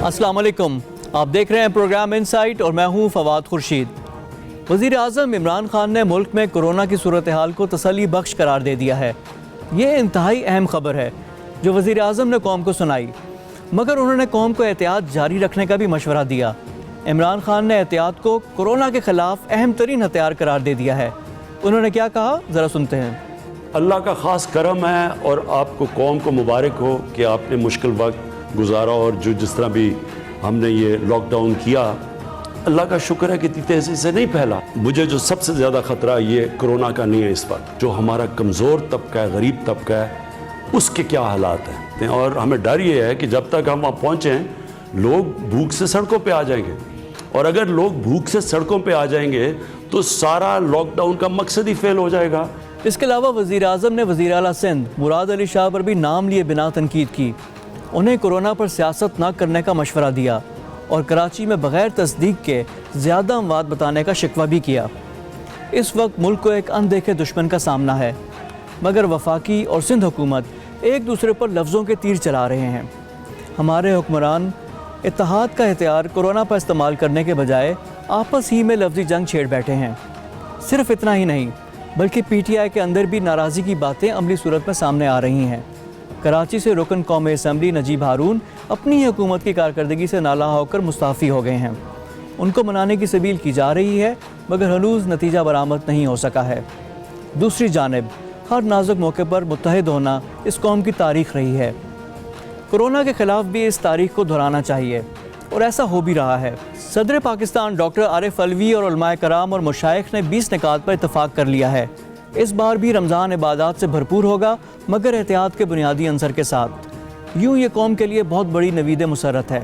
السلام علیکم، آپ دیکھ رہے ہیں پروگرام انسائٹ اور میں ہوں فواد خورشید۔ وزیر اعظم عمران خان نے ملک میں کورونا کی صورتحال کو تسلی بخش قرار دے دیا ہے۔ یہ انتہائی اہم خبر ہے جو وزیر اعظم نے قوم کو سنائی، مگر انہوں نے قوم کو احتیاط جاری رکھنے کا بھی مشورہ دیا۔ عمران خان نے احتیاط کو کورونا کے خلاف اہم ترین ہتھیار قرار دے دیا ہے۔ انہوں نے کیا کہا، ذرا سنتے ہیں۔ اللہ کا خاص کرم ہے اور آپ کو قوم کو مبارک ہو کہ آپ نے مشکل وقت گزارا، اور جس طرح بھی ہم نے یہ لاک ڈاؤن کیا، اللہ کا شکر ہے کہ اتنی تیزی سے نہیں پھیلا۔ مجھے جو سب سے زیادہ خطرہ یہ کورونا کا نہیں ہے اس وقت، جو ہمارا کمزور طبقہ ہے، غریب طبقہ ہے، اس کے کیا حالات ہیں۔ اور ہمیں ڈر یہ ہے کہ جب تک ہم وہاں پہنچیں لوگ بھوک سے سڑکوں پہ آ جائیں گے، اور اگر لوگ بھوک سے سڑکوں پہ آ جائیں گے تو سارا لاک ڈاؤن کا مقصد ہی فیل ہو جائے گا۔ اس کے علاوہ وزیر اعظم نے وزیر اعلیٰ سندھ مراد علی شاہ پر بھی نام لیے بنا تنقید کی۔ انہیں کورونا پر سیاست نہ کرنے کا مشورہ دیا اور کراچی میں بغیر تصدیق کے زیادہ اموات بتانے کا شکوہ بھی کیا۔ اس وقت ملک کو ایک اندیکھے دشمن کا سامنا ہے، مگر وفاقی اور سندھ حکومت ایک دوسرے پر لفظوں کے تیر چلا رہے ہیں۔ ہمارے حکمران اتحاد کا ہتھیار کورونا پر استعمال کرنے کے بجائے آپس ہی میں لفظی جنگ چھیڑ بیٹھے ہیں۔ صرف اتنا ہی نہیں بلکہ پی ٹی آئی کے اندر بھی ناراضی کی باتیں عملی صورت میں سامنے آ رہی ہیں۔ کراچی سے رکن قومی اسمبلی نجیب ہارون اپنی ہی حکومت کی کارکردگی سے نالاں ہو کر مستعفی ہو گئے ہیں۔ ان کو منانے کی سبیل کی جا رہی ہے، مگر ہنوز نتیجہ برآمد نہیں ہو سکا ہے۔ دوسری جانب ہر نازک موقع پر متحد ہونا اس قوم کی تاریخ رہی ہے۔ کورونا کے خلاف بھی اس تاریخ کو دہرانا چاہیے، اور ایسا ہو بھی رہا ہے۔ صدر پاکستان ڈاکٹر عارف علوی اور علماء کرام اور مشائخ نے 20 نکات پر اتفاق کر لیا ہے۔ اس بار بھی رمضان عبادات سے بھرپور ہوگا، مگر احتیاط کے بنیادی عنصر کے ساتھ۔ یوں یہ قوم کے لیے بہت بڑی نوید مسرت ہے،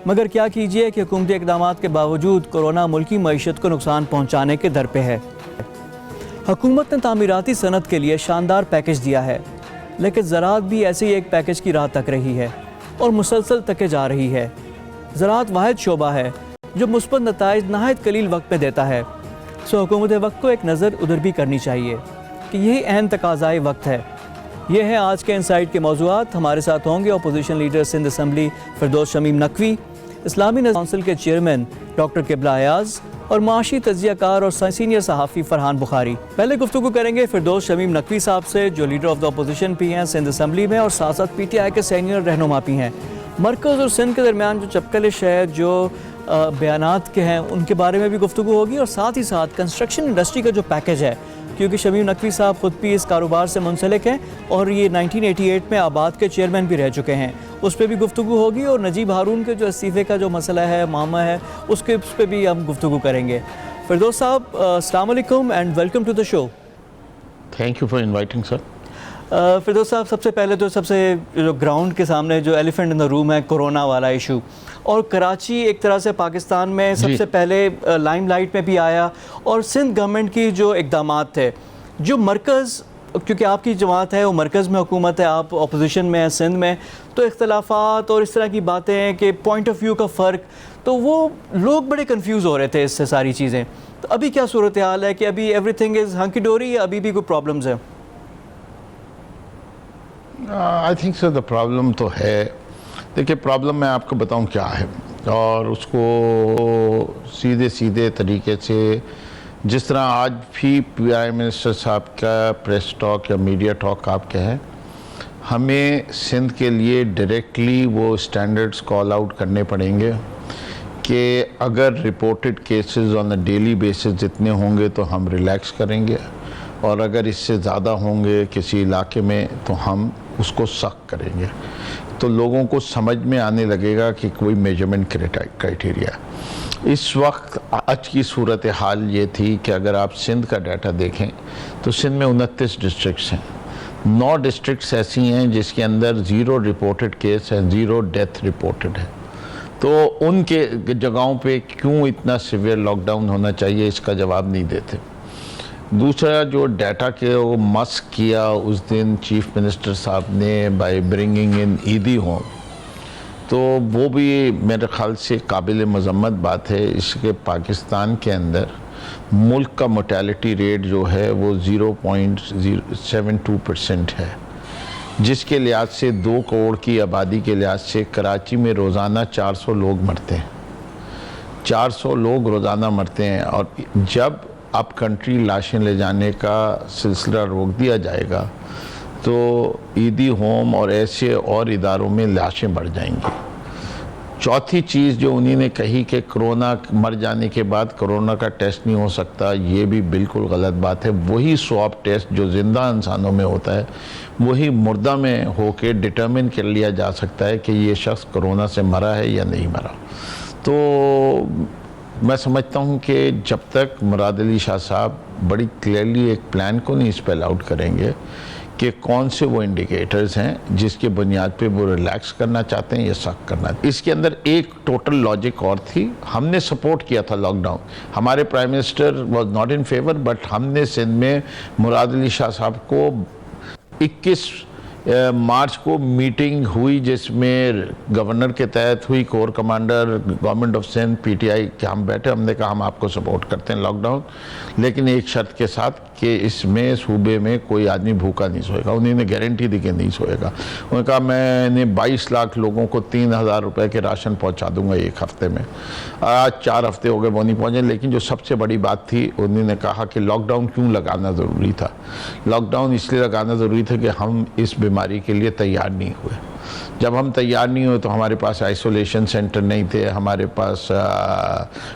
مگر کیا کیجئے کہ حکومتی اقدامات کے باوجود کورونا ملکی معیشت کو نقصان پہنچانے کے در پہ ہے۔ حکومت نے تعمیراتی صنعت کے لیے شاندار پیکج دیا ہے، لیکن زراعت بھی ایسے ہی ایک پیکج کی راہ تک رہی ہے اور مسلسل تکے جا رہی ہے۔ زراعت واحد شعبہ ہے جو مثبت نتائج نہایت قلیل وقت میں دیتا ہے، سو حکومت وقت کو ایک نظر ادھر بھی کرنی چاہیے کہ یہی اہم تقاضائے وقت ہے۔ یہ ہیں آج کے انسائٹ کے موضوعات۔ ہمارے ساتھ ہوں گے opposition leader Sindh assembly Firdous Shamim Naqvi, اسلامی کونسل کے چیئرمین ڈاکٹر قبلہ ایاز، اور معاشی تجزیہ کار اور سینئر صحافی فرحان بخاری۔ پہلے گفتگو کریں گے فردوس شمیم نقوی صاحب سے، جو لیڈر آف دا اپوزیشن بھی ہیں سندھ اسمبلی میں، اور ساتھ ساتھ پی ٹی آئی کے سینئر رہنما بھی ہیں۔ مرکز اور سندھ کے درمیان جو چپکلش ہے، جو بیانات کے ہیں، ان کے بارے میں بھی گفتگو ہوگی، اور ساتھ ہی ساتھ کنسٹرکشن انڈسٹری کا جو پیکج ہے، کیونکہ شمیم نقوی صاحب خود بھی اس کاروبار سے منسلک ہیں اور یہ 1988 میں آباد کے چیئرمین بھی رہ چکے ہیں، اس پہ بھی گفتگو ہوگی، اور نجیب ہارون کے جو استعفے کا جو مسئلہ ہے، معاملہ ہے، اس پہ بھی ہم گفتگو کریں گے۔ فردوس صاحب، السلام علیکم and welcome to the show. Thank you for inviting sir. Firdaus Sahab, سب سے پہلے تو سب سے جو گراؤنڈ کے سامنے جو ایلیفنٹ ان دا روم ہے کورونا والا ایشو، اور کراچی ایک طرح سے پاکستان میں سب سے پہلے لائم لائٹ میں بھی آیا، اور سندھ گورنمنٹ کی جو اقدامات تھے، جو مرکز، کیونکہ آپ کی جماعت ہے وہ مرکز میں حکومت ہے، آپ اپوزیشن میں ہیں سندھ میں، تو اختلافات اور اس طرح کی باتیں ہیں کہ پوائنٹ آف ویو کا فرق، تو وہ لوگ بڑے کنفیوز ہو رہے تھے اس سے ساری چیزیں۔ تو ابھی کیا صورتحال ہے کہ ابھی ایوری تھنگ از ہنکی ڈوری، یا ابھی بھی کوئی پرابلمز ہیں؟ I think sir the problem تو ہے۔ دیکھیے، پرابلم میں آپ کو بتاؤں کیا ہے، اور اس کو سیدھے طریقے سے، جس طرح آج بھی پرائم منسٹر صاحب کا پریس ٹاک یا میڈیا ٹاک آپ کا ہے، ہمیں سندھ کے لیے ڈائریکٹلی وہ سٹینڈرڈز کال آؤٹ کرنے پڑیں گے کہ اگر reported cases on a daily basis جتنے ہوں گے تو ہم ریلیکس کریں گے، اور اگر اس سے زیادہ ہوں گے کسی علاقے میں تو ہم اس کو سخت کریں گے۔ تو لوگوں کو سمجھ میں آنے لگے گا کہ کوئی میجرمنٹ کرائٹیریا۔ اس وقت آج کی صورتحال یہ تھی کہ اگر آپ سندھ کا ڈیٹا دیکھیں تو سندھ میں 29 ڈسٹرکٹس ہیں، 9 ڈسٹرکٹس ایسی ہیں جس کے اندر 0 رپورٹڈ کیس ہے، 0 ڈیتھ رپورٹڈ ہے۔ تو ان کے جگہوں پہ کیوں اتنا سیویئر لاک ڈاؤن ہونا چاہیے، اس کا جواب نہیں دیتے۔ دوسرا جو ڈیٹا کے وہ مسک کیا اس دن چیف منسٹر صاحب نے by bringing in Edhi home, تو وہ بھی میرے خیال سے قابل مذمت بات ہے۔ اس کے پاکستان کے اندر ملک کا mortality ریٹ جو ہے وہ 0.72% ہے، جس کے لحاظ سے 2 کروڑ کی آبادی کے لحاظ سے کراچی میں روزانہ 400 لوگ مرتے ہیں. 400 لوگ روزانہ مرتے ہیں. اور جب اب کنٹری لاشیں لے جانے کا سلسلہ روک دیا جائے گا تو عیدی ہوم اور ایسے اور اداروں میں لاشیں بڑھ جائیں گی. چوتھی چیز جو انہی نے کہی کہ کرونا مر جانے کے بعد کرونا کا ٹیسٹ نہیں ہو سکتا، یہ بھی بالکل غلط بات ہے. وہی سواب ٹیسٹ جو زندہ انسانوں میں ہوتا ہے وہی مردہ میں ہو کے ڈٹرمن کر لیا جا سکتا ہے کہ یہ شخص کرونا سے مرا ہے یا نہیں مرا. تو میں سمجھتا ہوں کہ جب تک مراد علی شاہ صاحب بڑی کلیئرلی ایک پلان کو نہیں اسپیل آؤٹ کریں گے کہ کون سے وہ انڈیکیٹرز ہیں جس کے بنیاد پہ وہ ریلیکس کرنا چاہتے ہیں یا سخت کرنا. اس کے اندر ایک ٹوٹل لاجک اور تھی. ہم نے سپورٹ کیا تھا لاک ڈاؤن. ہمارے prime minister was not in favour, but ہم نے سندھ میں مراد علی شاہ صاحب کو 21 مارچ کو میٹنگ ہوئی جس میں گورنر کے تحت ہوئی، corps commander, government of Sindh, P T I کے ہم بیٹھے. ہم نے کہا ہم آپ کو سپورٹ کرتے ہیں لاک ڈاؤن، لیکن ایک شرط کے ساتھ کہ اس میں صوبے میں کوئی آدمی بھوکا نہیں سوئے گا. انہوں نے گارنٹی دی کہ نہیں سوئے گا. انہوں نے کہا میں نے 22 لاکھ لوگوں کو 3000 روپے کے راشن پہنچا دوں گا ایک ہفتے میں. آج 4 ہفتے ہو گئے وہ نہیں پہنچے. لیکن جو سب سے بڑی بات تھی، انہوں نے کہا کہ لاک ڈاؤن کیوں لگانا ضروری تھا. لاک ڈاؤن اس لیے لگانا ضروری تھا کہ ہم اس بیماری کے لیے تیار نہیں ہوئے. جب ہم تیار نہیں ہوئے تو ہمارے پاس آئسولیشن سینٹر نہیں تھے، ہمارے پاس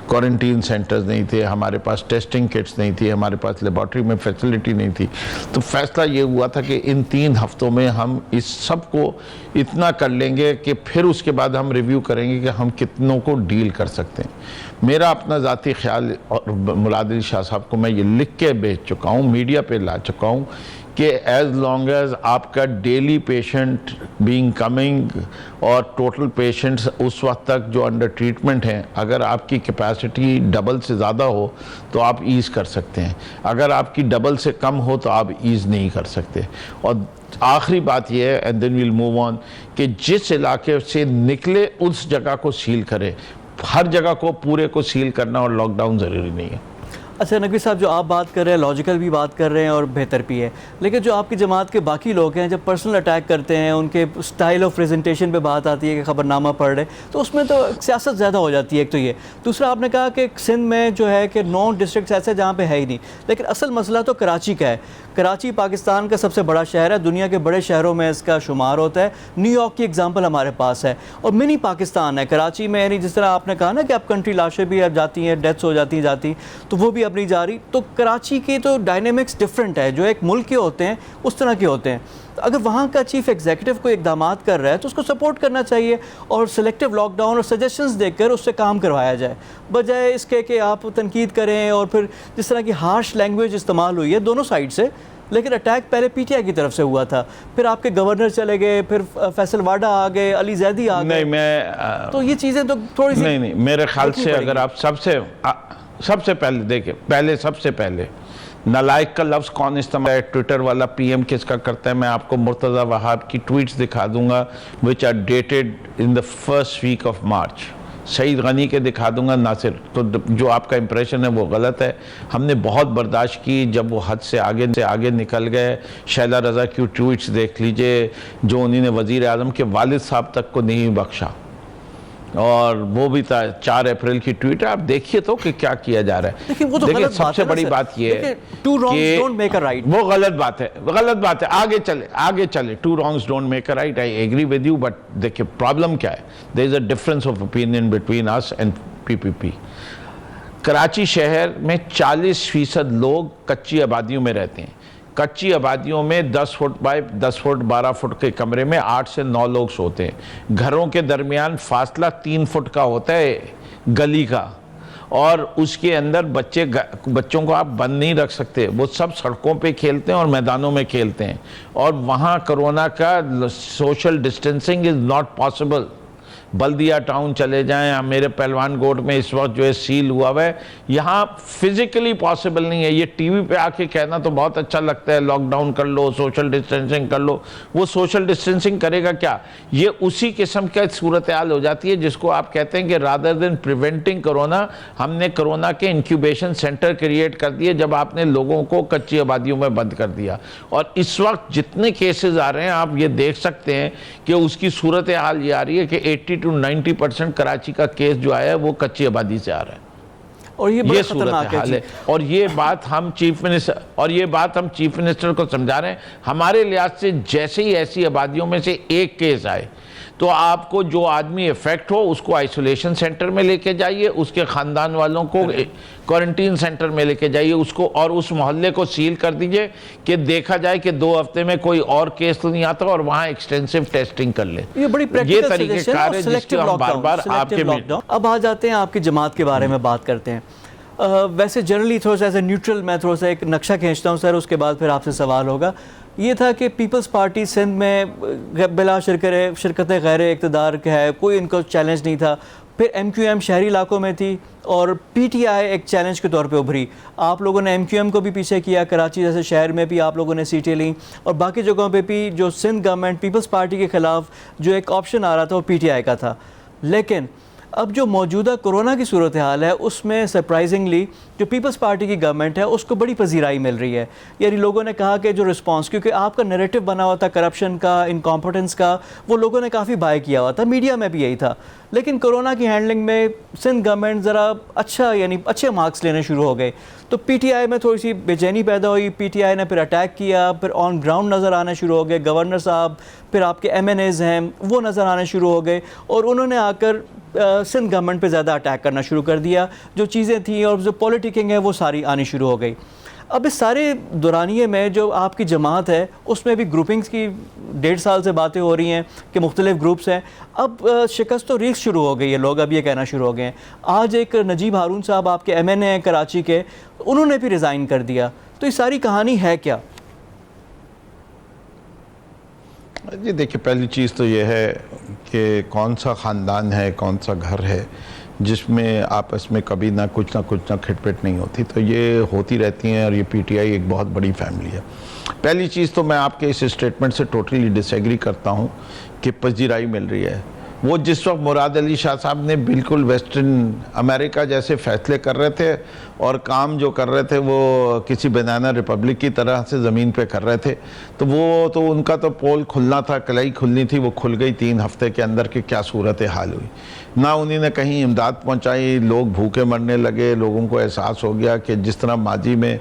کوارنٹین سینٹرز نہیں تھے، ہمارے پاس ٹیسٹنگ کٹس نہیں تھی، ہمارے پاس لیبارٹری میں فیسلٹی نہیں تھی. تو فیصلہ یہ ہوا تھا کہ ان 3 ہفتوں میں ہم اس سب کو اتنا کر لیں گے کہ پھر اس کے بعد ہم ریویو کریں گے کہ ہم کتنوں کو ڈیل کر سکتے ہیں. میرا اپنا ذاتی خیال، اور مراد علی شاہ صاحب کو میں یہ لکھ کے بھیج چکا ہوں، میڈیا پہ لا چکا ہوں کہ ایز لانگ ایز آپ کا ڈیلی پیشنٹ بینگ کمنگ اور ٹوٹل پیشنٹس اس وقت تک جو انڈر ٹریٹمنٹ ہیں، اگر آپ کی کیپیسٹی ڈبل سے زیادہ ہو تو آپ ایز کر سکتے ہیں. اگر آپ کی ڈبل سے کم ہو تو آپ ایز نہیں کر سکتے. اور آخری بات یہ ہے، and then we'll move on, کہ جس علاقے سے نکلے اس جگہ کو سیل کرے. ہر جگہ کو پورے کو سیل کرنا اور لاک ڈاؤن ضروری نہیں ہے. اچھا نقوی صاحب، جو آپ بات کر رہے ہیں لاجیکل بھی بات کر رہے ہیں اور بہتر بھی ہے، لیکن جو آپ کی جماعت کے باقی لوگ ہیں جب پرسنل اٹیک کرتے ہیں، ان کے سٹائل آف پریزنٹیشن پہ بات آتی ہے کہ خبر نامہ پڑھ رہے، تو اس میں تو سیاست زیادہ ہو جاتی ہے. ایک تو یہ، دوسرا آپ نے کہا کہ سندھ میں جو ہے کہ 9 ڈسٹرکٹس ایسے جہاں پہ ہے ہی نہیں، لیکن اصل مسئلہ تو کراچی کا ہے. کراچی پاکستان کا سب سے بڑا شہر ہے، دنیا کے بڑے شہروں میں اس کا شمار ہوتا ہے. نیو یارک کی اگزامپل ہمارے پاس ہے، اور منی پاکستان ہے کراچی میں. یعنی جس طرح آپ نے کہا نا کہ اب کنٹری لاشیں بھی اب جاتی ہیں، ڈیتھس ہو جاتی تو وہ بھی اب نہیں جا رہی. تو کراچی کی تو ڈائنامکس ڈیفرنٹ ہے، جو ایک ملک کے ہوتے ہیں اس طرح کے ہوتے ہیں. اگر وہاں کا چیف ایگزیکٹو کوئی اقدامات کر رہا ہے تو اس کو سپورٹ کرنا چاہیے، اور سلیکٹیو لاک ڈاؤن اور سجیشنز دے کر اس سے کام کروایا جائے، بجائے اس کے کہ آپ تنقید کریں. اور پھر جس طرح کی ہارش لینگویج استعمال ہوئی ہے دونوں سائڈ سے، لیکن اٹیک پہلے پی ٹی آئی کی طرف سے ہوا تھا، پھر آپ کے گورنر چلے گئے، پھر فیصل واڈا آ گئے، علی زیدی آ گئے. نہیں، تو یہ چیزیں تو تھوڑی سی نہیں میرے خیال سے اگر آپ سب سے پہلے دیکھیں، سب سے پہلے نالائق کا لفظ کون استعمال ہے، ٹویٹر والا پی ایم کس کا کرتا ہے. میں آپ کو مرتضی وہاب کی ٹویٹس دکھا دوں گا which are dated in the first week of March. Saeed Ghani کے دکھا دوں گا، ناصر. تو جو آپ کا امپریشن ہے وہ غلط ہے. ہم نے بہت برداشت کی جب وہ حد سے آگے نکل گئے. شیلا رضا کی ٹویٹس دیکھ لیجئے جو انہوں نے وزیر اعظم کے والد صاحب تک کو نہیں بخشا، اور وہ بھی تھا 4 اپریل کی ٹویٹ ہے. آپ دیکھیے تو کہ کیا کیا جا رہا ہے. دیکھیں سب سے بڑی بات یہ ہے کہ وہ غلط بات ہے. آگے چلے. 2 wrongs don't make a right. I agree with you, but دیکھیں پرابلم کیا ہے. there is a difference of opinion between us and PPP. Karachi شہر میں 40% لوگ کچی آبادیوں میں رہتے ہیں. کچی آبادیوں میں 10 فٹ بائی 10 فٹ 12 فٹ کے کمرے میں 8 سے 9 لوگ سوتے ہیں. گھروں کے درمیان فاصلہ 3 فٹ کا ہوتا ہے گلی کا، اور اس کے اندر بچوں کو آپ بند نہیں رکھ سکتے. وہ سب سڑکوں پہ کھیلتے ہیں اور میدانوں میں کھیلتے ہیں، اور وہاں کرونا کا social distancing is not possible. بلدیہ ٹاؤن چلے جائیں, میرے پہلوان گوٹ میں اس وقت جو ہے سیل ہوا ہے, یہاں فزیکلی پاسبل نہیں ہے. یہ ٹی وی پہ آ کے کہنا تو بہت اچھا لگتا ہے, لاک ڈاؤن کر لو, سوشل ڈسٹینسنگ کر لو. وہ سوشل ڈسٹینسنگ کرے گا کیا؟ یہ اسی قسم کا صورتحال ہو جاتی ہے جس کو آپ کہتے ہیں کہ رادر دین پریونٹنگ کرونا, ہم نے کرونا کے انکیوبیشن سینٹر کریٹ کر دیے جب آپ نے لوگوں کو کچی آبادیوں میں بند کر دیا. اور اس وقت جتنے کیسز آ رہے ہیں آپ یہ دیکھ سکتے ہیں کہ اس کی صورتحال یہ آ رہی ہے کہ 80 to 90% کراچی کا کیس جو آیا ہے وہ کچی آبادی سے آ رہا ہے. اور یہ صورتحال ہے, اور یہ بات ہم چیف منسٹر کو سمجھا رہے ہیں. ہمارے لحاظ سے جیسے ہی ایسی آبادیوں میں سے ایک کیس آئے تو آپ کو جو آدمی افیکٹ ہو اس کو آئسولیشن سینٹر میں لے کے جائیے, اس کے خاندان والوں کو کوارنٹین سینٹر میں لے کے جائیے, اس کو اور اس محلے کو سیل کر دیجئے کہ دیکھا جائے کہ 2 ہفتے میں کوئی اور کیس تو نہیں آتا, اور وہاں ایکسٹینسو ٹیسٹنگ کر لیں. یہ طریقہ کار ہے جس کی ہم بار بار آپ کے میں. اب آ جاتے ہیں آپ کی جماعت کے بارے میں بات کرتے ہیں. ویسے جنرلی تھوڑا سا ایز اے نیوٹرل میں تھوڑا سا ایک نقشہ کھینچتا ہوں سر, اس کے بعد پھر آپ سے سوال ہوگا. یہ تھا کہ پیپلز پارٹی سندھ میں بلا شرکت غیر اقتدار کا ہے, کوئی ان کو چیلنج نہیں تھا. پھر ایم کیو ایم شہری علاقوں میں تھی اور پی ٹی آئی ایک چیلنج کے طور پہ ابھری. آپ لوگوں نے ایم کیو ایم کو بھی پیچھے کیا, کراچی جیسے شہر میں بھی آپ لوگوں نے سیٹیں لیں, اور باقی جگہوں پہ بھی جو سندھ گورنمنٹ پیپلز پارٹی کے خلاف جو ایک آپشن آ رہا تھا وہ پی ٹی آئی کا تھا. لیکن اب جو موجودہ کرونا کی صورتحال ہے اس میں سرپرائزنگلی جو پیپلز پارٹی کی گورنمنٹ ہے اس کو بڑی پذیرائی مل رہی ہے. یعنی لوگوں نے کہا کہ جو رسپانس, کیونکہ آپ کا نیریٹو بنا ہوا تھا کرپشن کا, انکمپٹنس کا, وہ لوگوں نے کافی بائی کیا ہوا تھا, میڈیا میں بھی یہی تھا. لیکن کرونا کی ہینڈلنگ میں سندھ گورنمنٹ ذرا اچھے مارکس لینے شروع ہو گئے. تو پی ٹی آئی میں تھوڑی سی بے چینی پیدا ہوئی, پی ٹی آئی نے پھر اٹیک کیا, پھر آن گراؤنڈ نظر آنے شروع ہو گئے, گورنر صاحب, پھر آپ کے ایم این ایز ہیں وہ نظر آنے شروع ہو گئے, اور انہوں نے آ کر سندھ گورنمنٹ پہ زیادہ اٹیک کرنا شروع کر دیا. جو چیزیں تھیں اور جو پولیٹیکنگ ہے وہ ساری آنی شروع ہو گئی. اب اس سارے دورانیے میں جو آپ کی جماعت ہے اس میں بھی گروپنگز کی 1.5 سال سے باتیں ہو رہی ہیں کہ مختلف گروپس ہیں. اب شکست و ریخت شروع ہو گئی ہے, لوگ اب یہ کہنا شروع ہو گئے ہیں. آج ایک نجیب ہارون صاحب آپ کے ایم این اے ہیں کراچی کے, انہوں نے بھی ریزائن کر دیا. تو یہ ساری کہانی ہے کیا؟ جی دیکھیں, پہلی چیز تو یہ ہے کہ کون سا خاندان ہے, کون سا گھر ہے جس میں آپس میں کبھی نہ کچھ کھٹ پٹ نہیں ہوتی. تو یہ ہوتی رہتی ہیں, اور یہ پی ٹی آئی ایک بہت بڑی فیملی ہے. پہلی چیز تو میں آپ کے اس اسٹیٹمنٹ سے ٹوٹلی ڈس ایگری کرتا ہوں کہ پذیرائی مل رہی ہے. وہ جس وقت مراد علی شاہ صاحب نے بالکل ویسٹرن امریکہ جیسے فیصلے کر رہے تھے اور کام جو کر رہے تھے وہ کسی بنانا ریپبلک کی طرح سے زمین پہ کر رہے تھے, تو وہ تو ان کا تو پول کھلنا تھا, کلائی کھلنی تھی, وہ کھل گئی 3 ہفتے کے اندر کہ کیا صورتحال ہوئی. نہ انہی نے کہیں امداد پہنچائی, لوگ بھوکے مرنے لگے. لوگوں کو احساس ہو گیا کہ جس طرح ماضی میں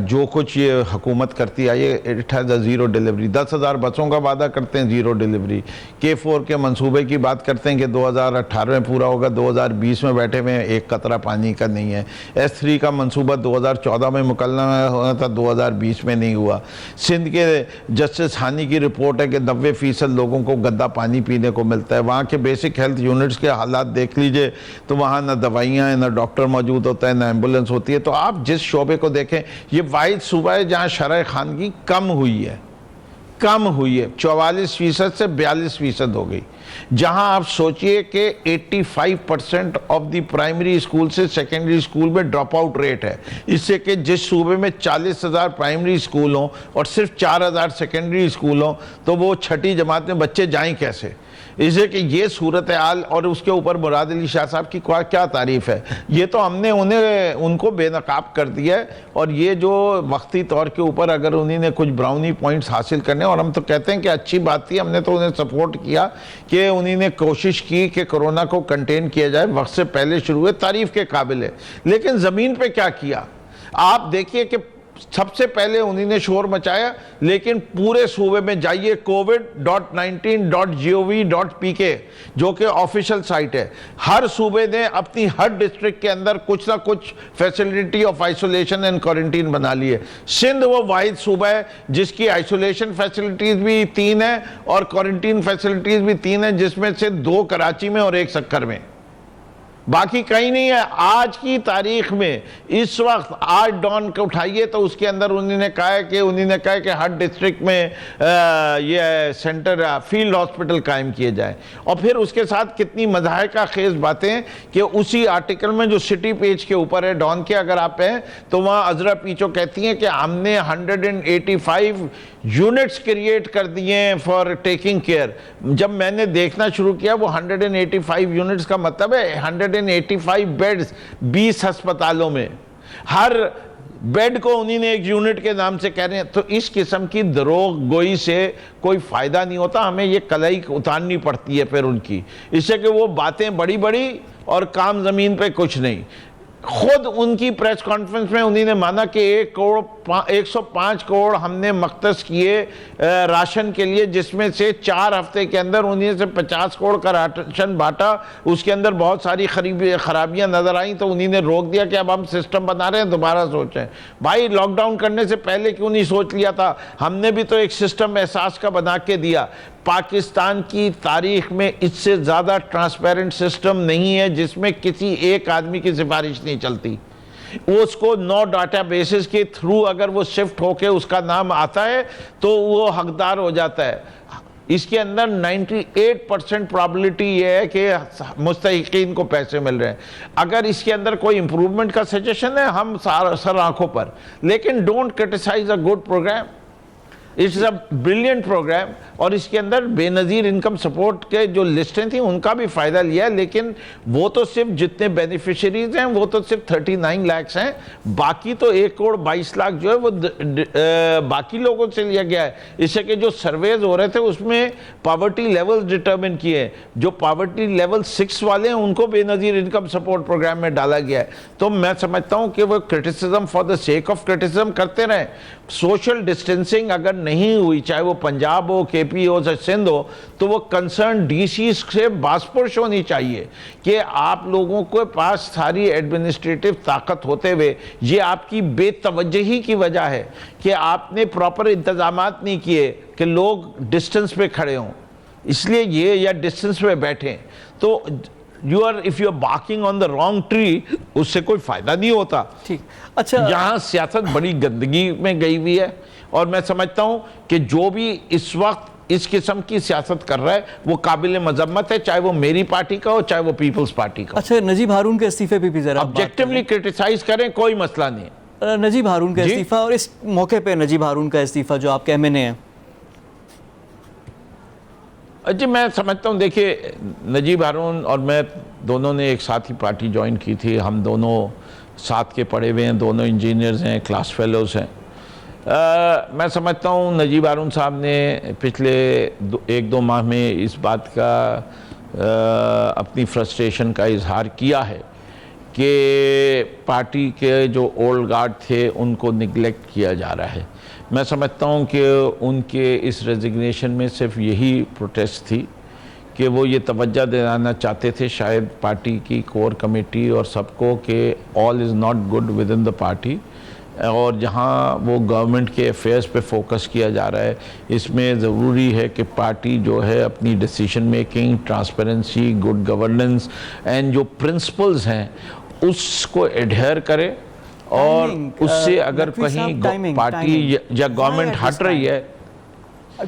جو کچھ یہ حکومت کرتی آئی ہے, it has a zero delivery. 10,000 بسوں کا وعدہ کرتے ہیں, زیرو ڈیلیوری. K4 کے منصوبے کی بات کرتے ہیں کہ 2018 میں پورا ہوگا, 2020 میں بیٹھے ہوئے ایک قطرہ پانی کا نہیں ہے. S3 کا منصوبہ 2014 میں مکمل ہونا تھا, 2020 میں نہیں ہوا. سندھ کے جسٹس ہانی کی رپورٹ ہے کہ 90% لوگوں کو گندا پانی پینے کو ملتا ہے. وہاں کے بیسک ہیلتھ یونٹس کے حالات دیکھ لیجئے تو وہاں نہ دوائیاں ہیں, نہ ڈاکٹر موجود ہوتا ہے, نہ ایمبولنس ہوتی ہے. تو آپ جس شعبے کو دیکھیں, یہ واحد صوبہ ہے جہاں شرح خواندگی کم ہوئی ہے, 44% سے 42% ہو گئی. جہاں آپ سوچئے کہ 85% آف دی پرائمری اسکول سے سیکنڈری اسکول میں ڈراپ آؤٹ ریٹ ہے. اس سے کہ جس صوبے میں 40,000 پرائمری اسکول ہوں اور صرف 4,000 سیکنڈری اسکول ہوں تو وہ 6ٹھی جماعت میں بچے جائیں کیسے؟ اسے کہ یہ صورتحال, اور اس کے اوپر مراد علی شاہ صاحب کی کیا تعریف ہے. یہ تو ہم نے ان کو بے نقاب کر دیا ہے, اور یہ جو وقتی طور کے اوپر اگر انہی نے کچھ براؤنی پوائنٹس حاصل کرنے, اور ہم تو کہتے ہیں کہ اچھی بات تھی, ہم نے تو انہیں سپورٹ کیا کہ انہی نے کوشش کی کہ کرونا کو کنٹین کیا جائے, وقت سے پہلے شروع ہوئے, تعریف کے قابل ہے. لیکن زمین پہ کیا کیا آپ دیکھیے کہ سب سے پہلے انہی نے شور مچایا, لیکن پورے صوبے میں جائیے covid.19.gov.pk جو کہ آفیشل سائٹ ہے, ہر صوبے نے اپنی ہر ڈسٹرکٹ کے اندر کچھ نہ کچھ facility of isolation and quarantine بنا لی ہے. سندھ وہ واحد صوبہ ہے جس کی آئسولیشن فیسلٹیز بھی 3 ہیں اور کوارنٹین فیسلٹیز بھی 3 ہیں, جس میں سے 2 کراچی میں اور 1 سکر میں. باقی کہیں نہیں ہے. آج کی تاریخ میں اس وقت آج ڈان کو اٹھائیے تو اس کے اندر انہوں نے کہا ہے کہ ہر ڈسٹرکٹ میں یہ سینٹر فیلڈ ہاسپٹل قائم کیے جائیں, اور پھر اس کے ساتھ کتنی مضحکہ خیز باتیں کہ اسی آرٹیکل میں جو سٹی پیج کے اوپر ہے ڈان کے, اگر آپ ہیں تو وہاں عذرا پیچو کہتی ہیں کہ ہم نے 185 یونٹس کریٹ کر دیے ہیں فار ٹیکنگ کیئر. جب میں نے دیکھنا شروع کیا وہ 185 یونٹس کا مطلب ہے 185 بیڈز 20 ہسپتالوں میں, ہر بیڈ کو انہی نے ایک یونٹ کے نام سے کہہ رہے ہیں. تو اس قسم کی دروغ گوئی سے کوئی فائدہ نہیں ہوتا, ہمیں یہ کلائی اتارنی پڑتی ہے پھر ان کی, اس سے کہ وہ باتیں بڑی بڑی اور کام زمین پہ کچھ نہیں. خود ان کی پریس کانفرنس میں انہی نے مانا کہ 105 کروڑ ہم نے مختص کیے راشن کے لیے, جس میں سے 4 ہفتے کے اندر انہی سے 50 کروڑ کا راشن بانٹا. اس کے اندر بہت ساری خرابیاں نظر آئیں تو انہی نے روک دیا کہ اب ہم سسٹم بنا رہے ہیں, دوبارہ سوچیں. بھائی لاک ڈاؤن کرنے سے پہلے کیوں نہیں سوچ لیا تھا؟ ہم نے بھی تو ایک سسٹم احساس کا بنا کے دیا. پاکستان کی تاریخ میں اس سے زیادہ ٹرانسپیرنٹ سسٹم نہیں ہے جس میں کسی ایک آدمی کی سفارش نہیں چلتی. اس کو 9 ڈاٹا بیسز کے تھرو اگر وہ شفٹ ہو کے اس کا نام آتا ہے تو وہ حقدار ہو جاتا ہے. اس کے اندر 98% پرابلٹی یہ ہے کہ مستحقین کو پیسے مل رہے ہیں. اگر اس کے اندر کوئی امپروومنٹ کا سجیشن ہے ہم سر آنکھوں پر, لیکن don't criticise a good programme. It's a brilliant programme, اور اس کے اندر بے نظیر انکم سپورٹ کے جو لسٹیں تھیں ان کا بھی فائدہ لیا, لیکن وہ تو صرف جتنے بینیفیشریز ہیں وہ تو صرف 39 لاکھ ہیں, باقی تو 1 کروڑ 22 لاکھ جو ہے وہ باقی لوگوں سے لیا گیا ہے. اس سے کہ جو سرویز ہو رہے تھے اس میں پاورٹی لیول ڈٹرمن کیے, جو پاورٹی لیول 6 والے ہیں ان کو بے نظیر انکم سپورٹ پروگرام میں ڈالا گیا ہے. تو میں سمجھتا ہوں کہ وہ criticism for the sake of criticism کرتے رہیں. سوشل ڈسٹینسنگ اگر نہیں ہوئی, چاہے وہ پنجاب ہو, کے پی ہو, سندھ ہو, تو وہ کنسرن ڈی سی سے بازپرس ہونی چاہیے کہ آپ لوگوں کے پاس ساری ایڈمنسٹریٹو طاقت ہوتے ہوئے یہ آپ کی بے توجہی کی وجہ ہے کہ آپ نے پراپر انتظامات نہیں کیے کہ لوگ ڈسٹنس پہ کھڑے ہوں, اس لیے یہ یا ڈسٹنس پہ بیٹھیں. تو if you are barking on the wrong tree, اس سے کوئی فائدہ نہیں ہوتا. ٹھیک, اچھا, جہاں سیاست بڑی گندگی میں گئی ہوئی ہے, اور میں سمجھتا ہوں کہ جو بھی اس وقت اس قسم کی سیاست کر رہا ہے وہ قابل مذمت ہے, چاہے وہ میری پارٹی کا ہو چاہے وہ پیپلز پارٹی کا ہو. اچھا, نجیب ہارون کے استعفے پہ بھی ذرا آبجیکٹیولی کرٹیسائز کریں, کوئی مسئلہ نہیں ہے. نجیب ہارون کا استعفی, اور اس موقع پہ نجیب ہارون کا استعفی جو آپ کے ایم این اے ہیں. جی میں سمجھتا ہوں, دیکھیے نجیب ہارون اور میں دونوں نے ایک ساتھ ہی پارٹی جوائن کی تھی, ہم دونوں ساتھ کے پڑھے ہوئے ہیں, دونوں انجینئرز ہیں, کلاس فیلوز ہیں. میں سمجھتا ہوں نجیب ہارون صاحب نے پچھلے 1-2 ماہ میں اس بات کا اپنی فرسٹریشن کا اظہار کیا ہے کہ پارٹی کے جو اولڈ گارڈ تھے ان کو نگلیکٹ کیا جا رہا ہے. میں سمجھتا ہوں کہ ان کے اس ریزگنیشن میں صرف یہی پروٹیسٹ تھی کہ وہ یہ توجہ دلانا چاہتے تھے شاید پارٹی کی کور کمیٹی اور سب کو کہ all is not good within the party, اور جہاں وہ گورنمنٹ کے افیئرز پہ فوکس کیا جا رہا ہے اس میں ضروری ہے کہ پارٹی جو ہے اپنی decision making, transparency, good governance and جو پرنسپلز ہیں اس کو ایڈہر کرے, اور اس سے اگر کہیں پارٹی یا گورنمنٹ ہٹ رہی ہے,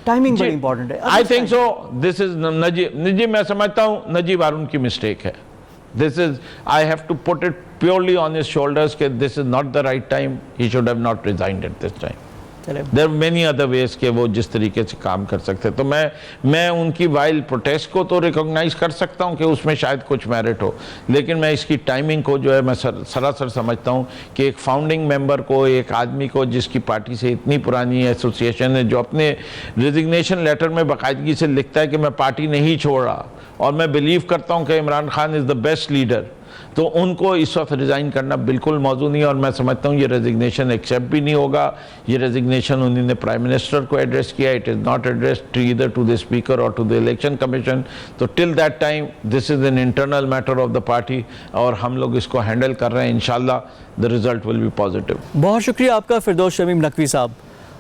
ٹائمنگ بڑی امپورٹنٹ ہے. آئی تھنک سو دس از نجیب, میں سمجھتا ہوں نجیب ہارون کی مسٹیک ہے. This is, I have to put it purely on his shoulders کہ this is not the right time, he should have not resigned at this time. There are many other ways کہ وہ جس طریقے سے کام کر سکتے. تو میں ان کی وائل پروٹیسٹ کو تو ریکگنائز کر سکتا ہوں کہ اس میں شاید کچھ میرٹ ہو, لیکن میں اس کی ٹائمنگ کو جو ہے میں سراسر سمجھتا ہوں کہ ایک فاؤنڈنگ ممبر کو, ایک آدمی کو جس کی پارٹی سے اتنی پرانی ایسوسیشن ہے, جو اپنے ریزگنیشن لیٹر میں باقاعدگی سے لکھتا ہے کہ میں پارٹی نہیں چھوڑ رہا, اور میں بلیو کرتا ہوں کہ عمران خان از دا بیسٹ لیڈر, تو ان کو اس وقت ریزائن کرنا بالکل موضوع نہیں ہے. اور میں سمجھتا ہوں یہ ریزگنیشن ایکسیپٹ بھی نہیں ہوگا. یہ ریزگنیشن انہوں نے پرائم منسٹر کو ایڈریس کیا, it is not addressed either to the speaker اور ٹو دی الیکشن کمیشن. تو till that time this is an internal matter of the party, اور ہم لوگ اس کو ہینڈل کر رہے ہیں. انشاءاللہ the result will be positive. بہت شکریہ آپ کا فردوس شمیم نقوی صاحب.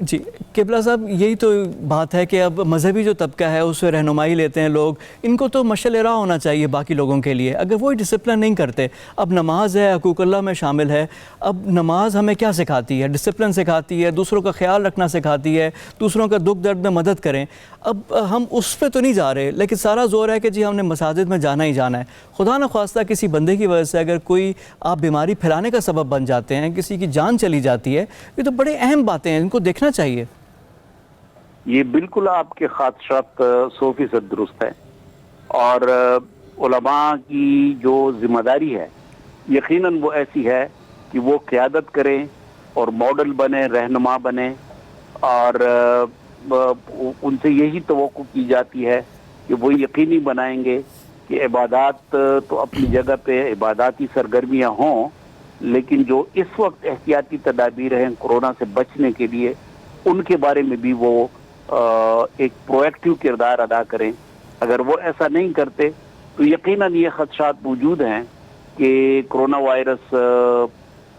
جی قبلہ صاحب، یہی تو بات ہے کہ اب مذہبی جو طبقہ ہے اس سے رہنمائی لیتے ہیں لوگ، ان کو تو مشعل راہ ہونا چاہیے باقی لوگوں کے لیے. اگر وہ ڈسپلن نہیں کرتے، اب نماز ہے حقوق اللہ میں شامل ہے، اب نماز ہمیں کیا سکھاتی ہے؟ ڈسپلن سکھاتی ہے، دوسروں کا خیال رکھنا سکھاتی ہے، دوسروں کا دکھ درد میں مدد کریں. اب ہم اس پہ تو نہیں جا رہے، لیکن سارا زور ہے کہ جی ہم نے مساجد میں جانا ہی جانا ہے. خدا نخواستہ کسی بندے کی وجہ سے اگر کوئی آپ بیماری پھیلانے کا سبب بن جاتے ہیں، کسی کی جان چلی جاتی ہے، یہ تو بڑے اہم باتیں ہیں، ان کو دیکھنا چاہیے. یہ بالکل آپ کے خدشات 100% درست ہے، اور علماء کی جو ذمہ داری ہے یقیناً وہ ایسی ہے کہ وہ قیادت کریں اور ماڈل بنے، رہنما بنے، اور ان سے یہی توقع کی جاتی ہے کہ وہ یقینی بنائیں گے کہ عبادات تو اپنی جگہ پہ عباداتی سرگرمیاں ہوں، لیکن جو اس وقت احتیاطی تدابیر ہیں کورونا سے بچنے کے لیے، ان کے بارے میں بھی وہ ایک پرویکٹیو کردار ادا کریں. اگر وہ ایسا نہیں کرتے تو یقیناً یہ خدشات موجود ہیں کہ کورونا وائرس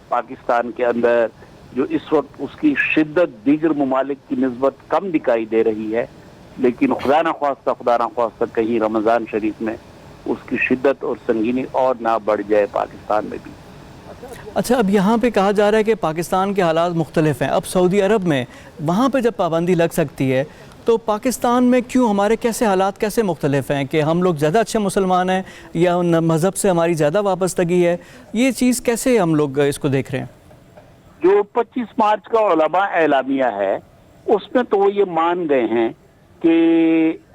پاکستان کے اندر جو اس وقت اس کی شدت دیگر ممالک کی نسبت کم دکھائی دے رہی ہے، لیکن خدا نخواستہ کہیں رمضان شریف میں اس کی شدت اور سنگینی اور نہ بڑھ جائے پاکستان میں بھی. اچھا، اب یہاں پہ کہا جا رہا ہے کہ پاکستان کے حالات مختلف ہیں. اب سعودی عرب میں وہاں پہ جب پابندی لگ سکتی ہے تو پاکستان میں کیوں، ہمارے کیسے حالات کیسے مختلف ہیں کہ ہم لوگ زیادہ اچھے مسلمان ہیں یا مذہب سے ہماری زیادہ وابستگی ہے؟ یہ چیز کیسے ہم لوگ اس کو دیکھ رہے ہیں؟ جو 25 مارچ کا علماء اعلامیہ ہے اس میں تو وہ یہ مان گئے ہیں کہ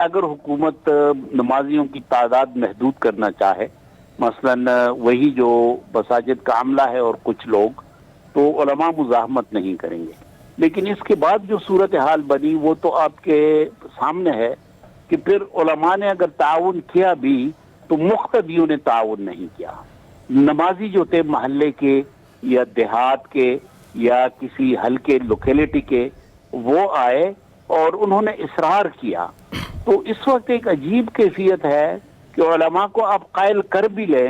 اگر حکومت نمازیوں کی تعداد محدود کرنا چاہے، مثلاً وہی جو مساجد کا عملہ ہے اور کچھ لوگ، تو علماء مزاحمت نہیں کریں گے. لیکن اس کے بعد جو صورتحال بنی وہ تو آپ کے سامنے ہے کہ پھر علماء نے اگر تعاون کیا بھی تو مقتدیوں نے تعاون نہیں کیا. نمازی جو تھے محلے کے یا دیہات کے یا کسی ہلکے لوکیلٹی کے، وہ آئے اور انہوں نے اصرار کیا. تو اس وقت ایک عجیب کیفیت ہے کہ علماء کو آپ قائل کر بھی لیں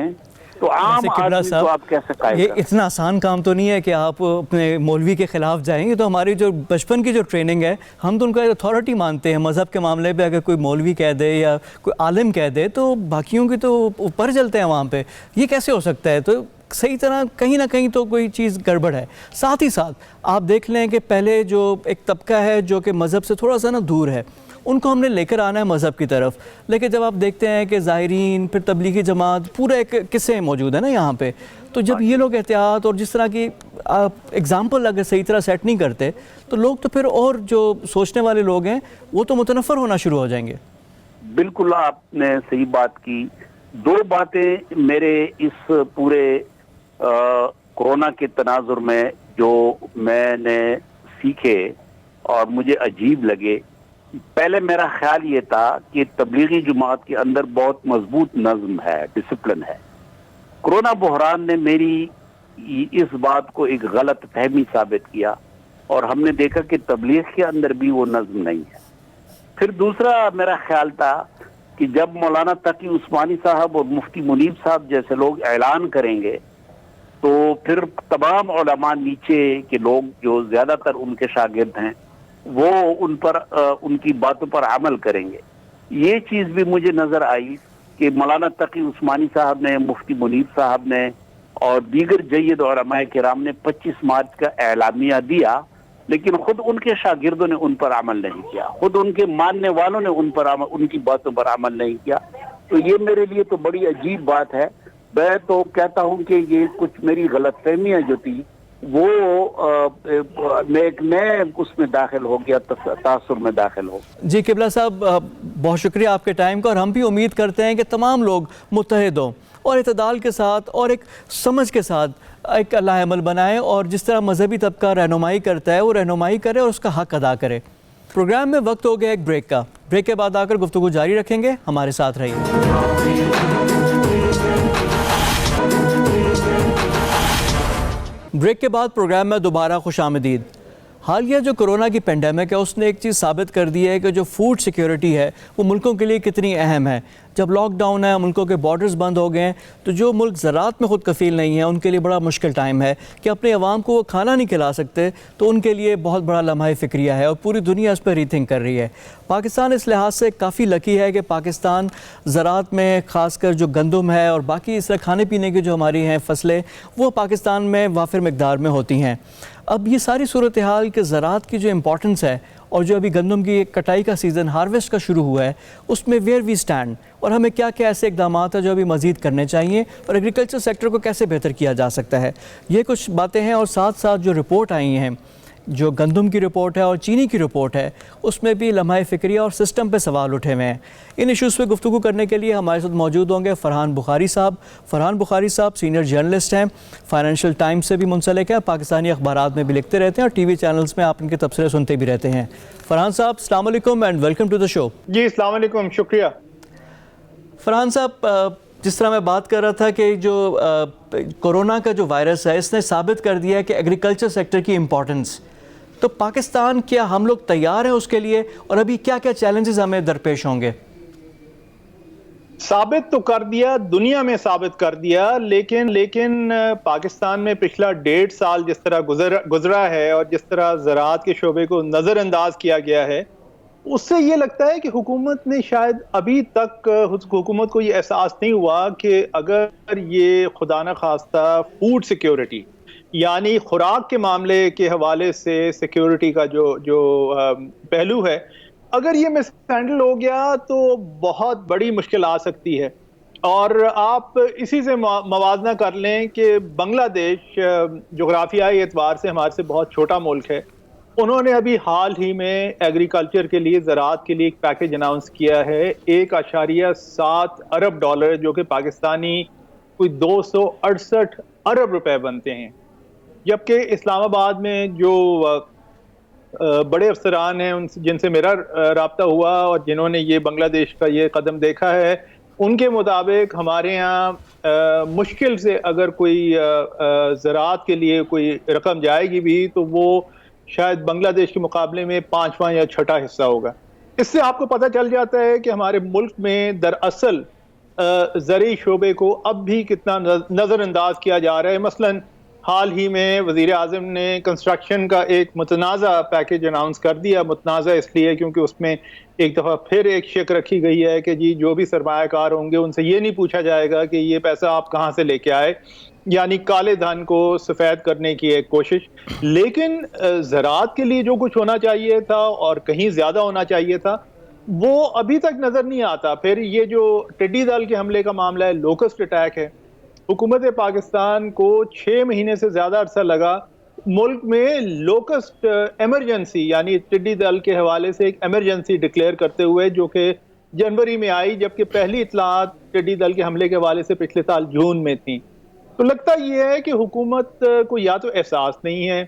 تو عام آدمی کو آپ کیسے قائل یہ کریں؟ اتنا آسان کام تو نہیں ہے کہ آپ اپنے مولوی کے خلاف جائیں. یہ تو ہماری جو بچپن کی جو ٹریننگ ہے، ہم تو ان کا اتھارٹی مانتے ہیں. مذہب کے معاملے پہ اگر کوئی مولوی کہہ دے یا کوئی عالم کہہ دے تو باقیوں کی تو اوپر چلتے ہیں وہاں پہ. یہ کیسے ہو سکتا ہے؟ تو صحیح طرح کہیں نہ کہیں تو کوئی چیز گڑبڑ ہے. ساتھ ہی ساتھ آپ دیکھ لیں کہ پہلے جو ایک طبقہ ہے جو کہ مذہب سے تھوڑا سا دور ہے، ان کو ہم نے لے کر آنا ہے مذہب کی طرف. لیکن جب آپ دیکھتے ہیں کہ ظاہرین، پھر تبلیغی جماعت، پورا ایک قصے موجود ہیں نا یہاں پہ، تو جب یہ لوگ احتیاط اور جس طرح کی اگزامپل اگر صحیح طرح سیٹ نہیں کرتے تو لوگ تو پھر اور جو سوچنے والے لوگ ہیں وہ تو متنفر ہونا شروع ہو جائیں گے. بالکل آپ نے صحیح بات کی. دو باتیں میرے اس پورے کورونا کے تناظر میں جو میں نے سیکھے اور مجھے عجیب لگے. پہلے میرا خیال یہ تھا کہ تبلیغی جماعت کے اندر بہت مضبوط نظم ہے، ڈسپلن ہے. کورونا بحران نے میری اس بات کو ایک غلط فہمی ثابت کیا اور ہم نے دیکھا کہ تبلیغ کے اندر بھی وہ نظم نہیں ہے. پھر دوسرا میرا خیال تھا کہ جب مولانا تقی عثمانی صاحب اور مفتی منیب صاحب جیسے لوگ اعلان کریں گے تو پھر تمام علماء نیچے کے لوگ جو زیادہ تر ان کے شاگرد ہیں وہ ان کی باتوں پر عمل کریں گے. یہ چیز بھی مجھے نظر آئی کہ مولانا تقی عثمانی صاحب نے، مفتی منیب صاحب نے اور دیگر جید علماء کرام نے 25 مارچ کا اعلامیہ دیا، لیکن خود ان کے شاگردوں نے ان پر عمل نہیں کیا، خود ان کے ماننے والوں نے ان کی باتوں پر عمل نہیں کیا. تو یہ میرے لیے تو بڑی عجیب بات ہے. میں تو کہتا ہوں کہ یہ کچھ میری غلط فہمیاں جو تھی وہ میں ایک نئے اس میں داخل ہو گیا، تاثر میں داخل ہو. جی قبلہ صاحب، بہت شکریہ آپ کے ٹائم کا، اور ہم بھی امید کرتے ہیں کہ تمام لوگ متحد ہوں اور اعتدال کے ساتھ اور ایک سمجھ کے ساتھ ایک اللہ عمل بنائیں، اور جس طرح مذہبی طبقہ رہنمائی کرتا ہے وہ رہنمائی کرے اور اس کا حق ادا کرے. پروگرام میں وقت ہو گیا ایک بریک کا. بریک کے بعد آ کر گفتگو جاری رکھیں گے. ہمارے ساتھ رہیے. بریک کے بعد پروگرام میں دوبارہ خوش آمدید. حالیہ جو کورونا کی پینڈیمک ہے اس نے ایک چیز ثابت کر دی ہے کہ جو فوڈ سیکیورٹی ہے وہ ملکوں کے لیے کتنی اہم ہے. جب لاک ڈاؤن ہے, ملکوں کے بارڈرز بند ہو گئے ہیں, تو جو ملک زراعت میں خود کفیل نہیں ہے ان کے لیے بڑا مشکل ٹائم ہے کہ اپنے عوام کو وہ کھانا نہیں کھلا سکتے, تو ان کے لیے بہت بڑا لمحہ فکریہ ہے اور پوری دنیا اس پہ ری تھنک کر رہی ہے. پاکستان اس لحاظ سے کافی لکی ہے کہ پاکستان زراعت میں خاص کر جو گندم ہے اور باقی اس طرح کھانے پینے کی جو ہماری ہیں فصلیں وہ پاکستان میں وافر مقدار میں ہوتی ہیں. اب یہ ساری صورتحال کہ زراعت کی جو امپورٹنس ہے اور جو ابھی گندم کی کٹائی کا سیزن ہارویسٹ کا شروع ہوا ہے اس میں ویئر وی سٹینڈ اور ہمیں کیا کیا ایسے اقدامات ہیں جو ابھی مزید کرنے چاہیے اور ایگریکلچر سیکٹر کو کیسے بہتر کیا جا سکتا ہے, یہ کچھ باتیں ہیں. اور ساتھ ساتھ جو رپورٹ آئی ہیں, جو گندم کی رپورٹ ہے اور چینی کی رپورٹ ہے, اس میں بھی لمحہ فکریہ اور سسٹم پہ سوال اٹھے ہوئے ہیں. ان ایشوز پہ گفتگو کرنے کے لیے ہمارے ساتھ موجود ہوں گے فرحان بخاری صاحب. فرحان بخاری صاحب سینئر جرنلسٹ ہیں, فائنینشیل ٹائمز سے بھی منسلک ہیں, پاکستانی اخبارات میں بھی لکھتے رہتے ہیں اور ٹی وی چینلز میں آپ ان کے تبصرے سنتے بھی رہتے ہیں. فرحان صاحب السلام علیکم اینڈ ویلکم ٹو دا شو. جی السلام علیکم, شکریہ. فرحان صاحب, جس طرح میں بات کر رہا تھا کہ جو کورونا کا جو وائرس ہے اس نے ثابت کر دیا ہے کہ ایگریکلچر سیکٹر کی امپورٹنس, تو پاکستان کیا ہم لوگ تیار ہیں اس کے لیے اور ابھی کیا کیا چیلنجز ہمیں درپیش ہوں گے؟ ثابت تو کر دیا, دنیا میں ثابت کر دیا, لیکن پاکستان میں پچھلا 1.5 سال جس طرح گزرا ہے اور جس طرح زراعت کے شعبے کو نظر انداز کیا گیا ہے, اس سے یہ لگتا ہے کہ حکومت نے شاید ابھی تک حکومت کو یہ احساس نہیں ہوا کہ اگر یہ خدا نخواستہ فوڈ سیکیورٹی یعنی خوراک کے معاملے کے حوالے سے سیکیورٹی کا جو پہلو ہے, اگر یہ مس ہینڈل ہو گیا تو بہت بڑی مشکل آ سکتی ہے. اور آپ اسی سے موازنہ کر لیں کہ بنگلہ دیش جغرافیائی اعتبار سے ہمارے سے بہت چھوٹا ملک ہے. انہوں نے ابھی حال ہی میں ایگریکلچر کے لیے, زراعت کے لیے ایک پیکیج اناؤنس کیا ہے, $1.7 ارب, جو کہ پاکستانی کوئی 268 ارب روپے بنتے ہیں. جبکہ اسلام آباد میں جو بڑے افسران ہیں جن سے میرا رابطہ ہوا اور جنہوں نے یہ بنگلہ دیش کا یہ قدم دیکھا ہے, ان کے مطابق ہمارے یہاں مشکل سے اگر کوئی زراعت کے لیے کوئی رقم جائے گی بھی تو وہ شاید بنگلہ دیش کے مقابلے میں 5واں یا 6ٹھا حصہ ہوگا. اس سے آپ کو پتہ چل جاتا ہے کہ ہمارے ملک میں دراصل زرعی شعبے کو اب بھی کتنا نظر انداز کیا جا رہا ہے. مثلاً حال ہی میں وزیر اعظم نے کنسٹرکشن کا ایک متنازع پیکیج اناؤنس کر دیا. متنازع اس لیے کیونکہ اس میں ایک دفعہ پھر ایک شک رکھی گئی ہے کہ جی جو بھی سرمایہ کار ہوں گے ان سے یہ نہیں پوچھا جائے گا کہ یہ پیسہ آپ کہاں سے لے کے آئے, یعنی کالے دھن کو سفید کرنے کی ایک کوشش. لیکن زراعت کے لیے جو کچھ ہونا چاہیے تھا اور کہیں زیادہ ہونا چاہیے تھا وہ ابھی تک نظر نہیں آتا. پھر یہ جو ٹڈی دل کے حملے کا معاملہ ہے, لوکسٹ اٹیک ہے, حکومت پاکستان کو 6 مہینے سے زیادہ عرصہ لگا ملک میں لوکسٹ ایمرجنسی یعنی ٹڈی دل کے حوالے سے ایک ایمرجنسی ڈکلیئر کرتے ہوئے, جو کہ جنوری میں آئی, جبکہ پہلی اطلاعات ٹڈی دل کے حملے کے حوالے سے پچھلے سال جون میں تھیں. تو لگتا یہ ہے کہ حکومت کو یا تو احساس نہیں ہے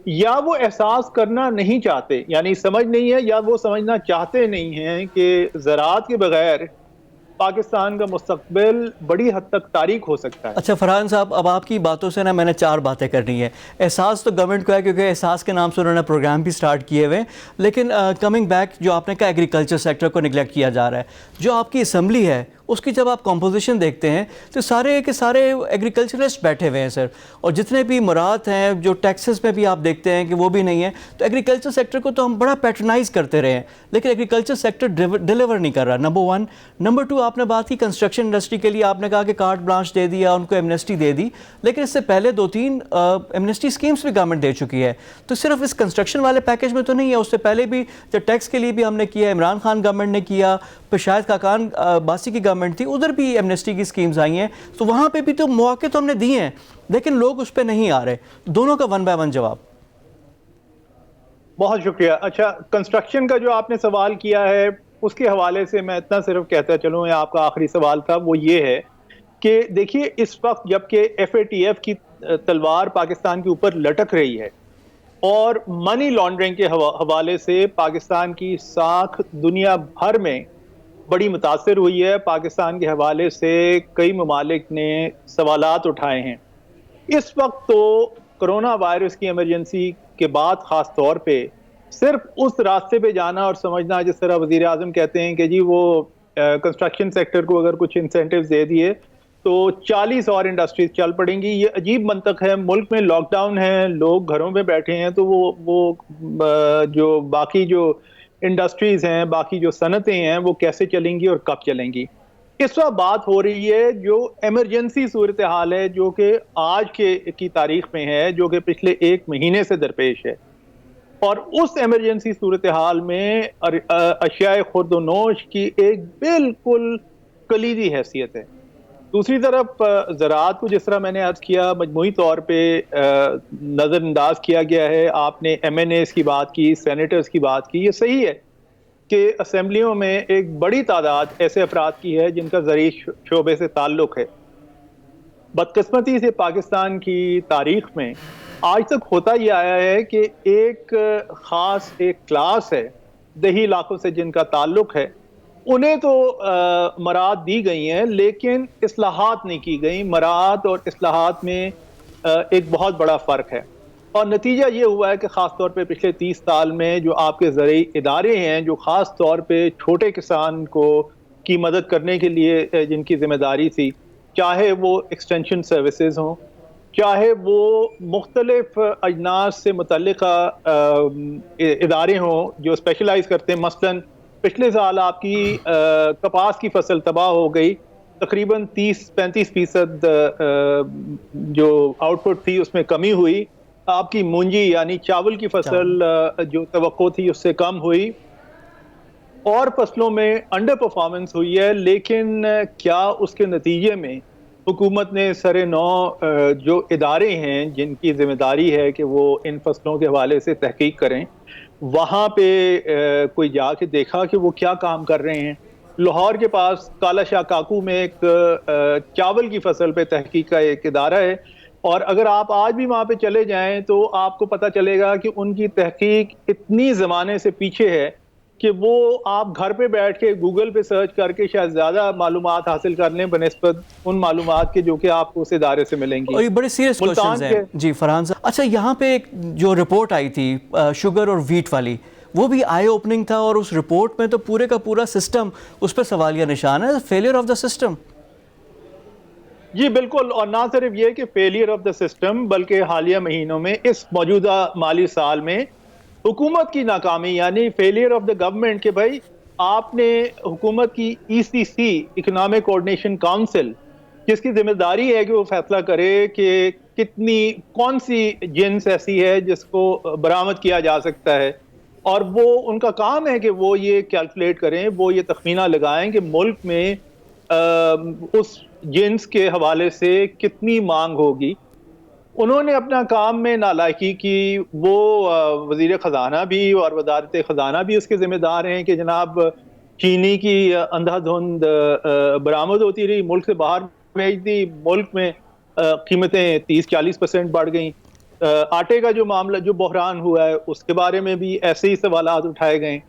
یا وہ احساس کرنا نہیں چاہتے, یعنی سمجھ نہیں ہے یا وہ سمجھنا چاہتے نہیں ہیں کہ زراعت کے بغیر پاکستان کا مستقبل بڑی حد تک تاریک ہو سکتا ہے. اچھا فرحان صاحب, اب آپ کی باتوں سے نا میں نے 4 باتیں کرنی ہے. احساس تو گورنمنٹ کو ہے کیونکہ احساس کے نام سے انہوں نے پروگرام بھی سٹارٹ کیے ہوئے, لیکن کمنگ بیک جو آپ نے کہا ایگریکلچر سیکٹر کو نگلیکٹ کیا جا رہا ہے. جو آپ کی اسمبلی ہے اس کی جب آپ کمپوزیشن دیکھتے ہیں تو سارے کے سارے ایگریکلچرسٹ بیٹھے ہوئے ہیں سر, اور جتنے بھی مراد ہیں جو ٹیکسز میں بھی آپ دیکھتے ہیں کہ وہ بھی نہیں ہیں. تو ایگریکلچر سیکٹر کو تو ہم بڑا پیٹرنائز کرتے رہے ہیں, لیکن ایگریکلچر سیکٹر ڈیلیور نہیں کر رہا, نمبر 1. نمبر 2, آپ نے بات کی کنسٹرکشن انڈسٹری کے لیے, آپ نے کہا کہ کارٹ بلانش دے دیا, ان کو ایمنسٹی دے دی, لیکن اس سے پہلے 2-3 ایمنسٹی اسکیمس بھی گورنمنٹ دے چکی ہے. تو صرف اس کنسٹرکشن والے پیکیج میں تو نہیں ہے, اس سے پہلے بھی جو ٹیکس کے لیے بھی ہم نے کیا, عمران خان گورنمنٹ نے کیا, پھر شاہد خاقان باسی کی گورنمنٹ تھی, ادھر بھی ایمنسٹی کی اسکیمز آئی ہیں. تو وہاں پہ بھی تو مواقع تو ہم نے دیے ہیں, لیکن لوگ اس پہ نہیں آ رہے. دونوں کا 1 by 1 جواب. بہت شکریہ. اچھا, کنسٹرکشن کا جو آپ نے سوال کیا ہے اس کے حوالے سے میں اتنا صرف کہتا چلوں, یہ آپ کا آخری سوال تھا, وہ یہ ہے کہ دیکھیے اس وقت جبکہ FATF کی تلوار پاکستان کے اوپر لٹک رہی ہے اور منی لانڈرنگ کے حوالے سے پاکستان کی ساکھ دنیا بھر میں بڑی متاثر ہوئی ہے, پاکستان کے حوالے سے کئی ممالک نے سوالات اٹھائے ہیں. اس وقت تو کرونا وائرس کی ایمرجنسی کے بعد خاص طور پہ صرف اس راستے پہ جانا اور سمجھنا، جس طرح وزیر اعظم کہتے ہیں کہ جی وہ کنسٹرکشن سیکٹر کو اگر کچھ انسینٹیوز دے دیے تو 40 اور انڈسٹریز چل پڑیں گی، یہ عجیب منطق ہے۔ ملک میں لاک ڈاؤن ہے، لوگ گھروں میں بیٹھے ہیں، تو وہ جو باقی جو انڈسٹریز ہیں، باقی جو صنعتیں ہیں، وہ کیسے چلیں گی اور کب چلیں گی؟ اس وقت بات ہو رہی ہے جو ایمرجنسی صورتحال ہے، جو کہ آج کی تاریخ میں ہے، جو کہ پچھلے 1 مہینے سے درپیش ہے، اور اس ایمرجنسی صورتحال میں اشیاء خورد و نوش کی ایک بالکل کلیدی حیثیت ہے۔ دوسری طرف زراعت کو جس طرح میں نے عرض کیا مجموعی طور پہ نظر انداز کیا گیا ہے۔ آپ نے ایم این ایز کی بات کی، سینیٹرز کی بات کی، یہ صحیح ہے کہ اسمبلیوں میں ایک بڑی تعداد ایسے افراد کی ہے جن کا زرعی شعبے سے تعلق ہے۔ بدقسمتی سے پاکستان کی تاریخ میں آج تک ہوتا یہ آیا ہے کہ ایک خاص ایک کلاس ہے دیہی علاقوں سے جن کا تعلق ہے، انہیں تو مراعات دی گئی ہیں لیکن اصلاحات نہیں کی گئی۔ مراعات اور اصلاحات میں ایک بہت بڑا فرق ہے، اور نتیجہ یہ ہوا ہے کہ خاص طور پہ پچھلے 30 سال میں جو آپ کے زرعی ادارے ہیں، جو خاص طور پہ چھوٹے کسان کی مدد کرنے کے لیے جن کی ذمہ داری تھی، چاہے وہ ایکسٹینشن سروسز ہوں، چاہے وہ مختلف اجناس سے متعلقہ ادارے ہوں جو اسپیشلائز کرتے ہیں۔ مثلاً پچھلے سال آپ کی کپاس کی فصل تباہ ہو گئی، تقریباً 30-35% جو آؤٹ پٹ تھی اس میں کمی ہوئی۔ آپ کی مونجی یعنی چاول کی فصل جو توقع تھی اس سے کم ہوئی، اور فصلوں میں انڈر پرفارمنس ہوئی ہے، لیکن کیا اس کے نتیجے میں حکومت نے سر نو جو ادارے ہیں جن کی ذمہ داری ہے کہ وہ ان فصلوں کے حوالے سے تحقیق کریں، وہاں پہ کوئی جا کے دیکھا کہ وہ کیا کام کر رہے ہیں؟ لاہور کے پاس کالا شاہ کاکو میں ایک چاول کی فصل پہ تحقیق کا ایک ادارہ ہے، اور اگر آپ آج بھی وہاں پہ چلے جائیں تو آپ کو پتہ چلے گا کہ ان کی تحقیق اتنی زمانے سے پیچھے ہے کہ وہ آپ گھر پہ بیٹھ کے گوگل پہ سرچ کر کے شاید زیادہ معلومات حاصل کر لیں بنسبت ان معلومات کے جو کہ آپ کو اس ادارے سے ملیں گی۔ اور یہ بڑے سیریس کوشچنز ہیں جی فرحان صاحب۔ اچھا، یہاں پہ ایک جو رپورٹ آئی تھی شوگر اور ویٹ والی، وہ بھی آئی اوپننگ تھا، اور اس رپورٹ میں تو پورے کا پورا سسٹم اس پہ سوالیہ نشان ہے، فیلئر آف دا سسٹم۔ جی بالکل، اور نہ صرف یہ کہ فیلئر آف دا سسٹم، بلکہ حالیہ مہینوں میں اس موجودہ مالی سال میں حکومت کی ناکامی، یعنی فیلئر آف دا گورنمنٹ، کہ بھائی آپ نے حکومت کی ای سی سی اکنامک کوآرڈینیشن کونسل، جس کی ذمہ داری ہے کہ وہ فیصلہ کرے کہ کون سی جنس ایسی ہے جس کو برآمد کیا جا سکتا ہے، اور وہ ان کا کام ہے کہ وہ یہ کیلکولیٹ کریں، وہ یہ تخمینہ لگائیں کہ ملک میں اس جنس کے حوالے سے کتنی مانگ ہوگی۔ انہوں نے اپنا کام میں نالائقی کی، وہ وزیر خزانہ بھی اور وزارت خزانہ بھی اس کے ذمہ دار ہیں کہ جناب چینی کی اندھا دھند برآمد ہوتی رہی، ملک سے باہر بھیج دی، ملک میں قیمتیں 30-40% بڑھ گئیں۔ آٹے کا جو معاملہ، جو بحران ہوا ہے، اس کے بارے میں بھی ایسے ہی سوالات اٹھائے گئے۔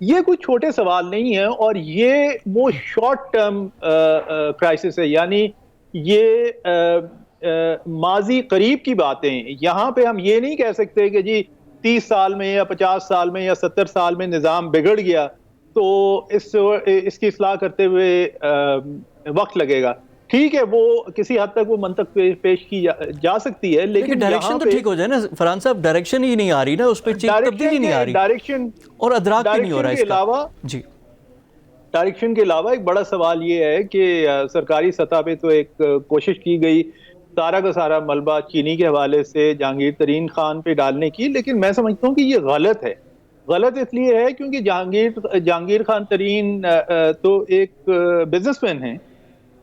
یہ کوئی چھوٹے سوال نہیں ہیں، اور یہ وہ شارٹ ٹرم کرائسس ہے، یعنی یہ ماضی قریب کی باتیں۔ یہاں پہ ہم یہ نہیں کہہ سکتے کہ جی 30 سال میں یا 50 سال میں یا 70 سال میں نظام بگڑ گیا تو اس کی اصلاح کرتے ہوئے وقت لگے گا۔ ٹھیک ہے، وہ کسی حد تک وہ منطق پیش کی جا سکتی ہے، لیکن ڈائریکشن تو ٹھیک ہو جائے نا فرحان صاحب، ڈائریکشن ہی نہیں آ رہی نا، اس پہ تبدیلی نہیں آ رہی، ڈائریکشن اور ادراک بھی نہیں ہو رہا ہے اس کا۔ جی، ڈائریکشن کے علاوہ ایک بڑا سوال یہ ہے کہ سرکاری سطح پہ تو ایک کوشش کی گئی سارا کا سارا ملبہ چینی کے حوالے سے جہانگیر ترین خان پہ ڈالنے کی، لیکن میں سمجھتا ہوں کہ یہ غلط ہے۔ غلط اس لیے ہے کیونکہ جہانگیر خان ترین تو ایک بزنس مین ہیں،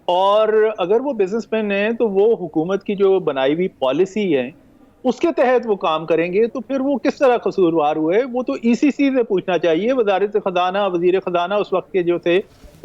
اور اگر وہ بزنس مین ہیں تو وہ حکومت کی جو بنائی ہوئی پالیسی ہے اس کے تحت وہ کام کریں گے، تو پھر وہ کس طرح قصوروار ہوئے؟ وہ تو ای سی سی سے پوچھنا چاہیے۔ وزارت خزانہ، وزیر خزانہ اس وقت کے جو تھے،